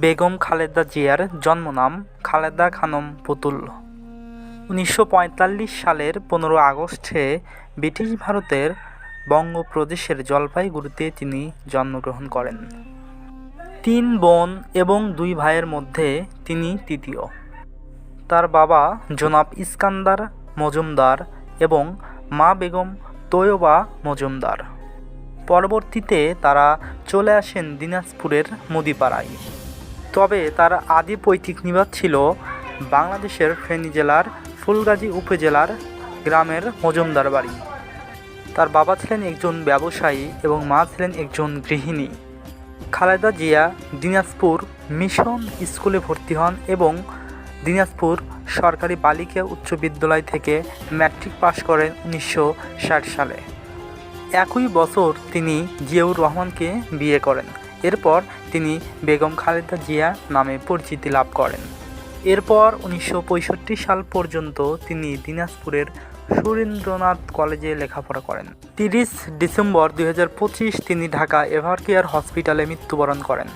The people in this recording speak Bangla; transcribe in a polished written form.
বেগম খালেদা জিয়ার জন্মনাম খালেদা খানম পুতুল। 1945 সালের 15 আগস্টে ব্রিটিশ ভারতের বঙ্গপ্রদেশের জলপাইগুড়িতে তিনি জন্মগ্রহণ করেন। 3 বোন এবং 2 ভাইয়ের মধ্যে তিনি তৃতীয়। তার বাবা জনাব ইস্কান্দার মজুমদার এবং মা বেগম তৈয়বা মজুমদার। পরবর্তীতে তারা চলে আসেন দিনাজপুরের মুদিপাড়ায়। তবে তার আদি পৈতৃক নিবাস ছিল বাংলাদেশের ফেনী জেলার ফুলগাজী উপজেলার গ্রামের মজুমদার বাড়ি। তার বাবা ছিলেন একজন ব্যবসায়ী এবং মা ছিলেন একজন গৃহিণী। খালেদা জিয়া দিনাজপুর মিশন স্কুলে ভর্তি হন এবং দিনাজপুর সরকারি বালিকা উচ্চ বিদ্যালয় থেকে ম্যাট্রিক পাশ করেন 1960 সালে। একই বছর তিনি জিয়াউর রহমানকে বিয়ে করেন। এরপর তিনি বেগম খালেদা জিয়া নামে পরিচিতি লাভ করেন। এরপর 1965 সাল পর্যন্ত তিনি দিনাজপুরের সুরেন্দ্রনাথ কলেজে লেখাপড়া করেন। 30 ডিসেম্বর 2025 তিনি ঢাকা এভারকেয়ার হসপিটালে মৃত্যুবরণ করেন।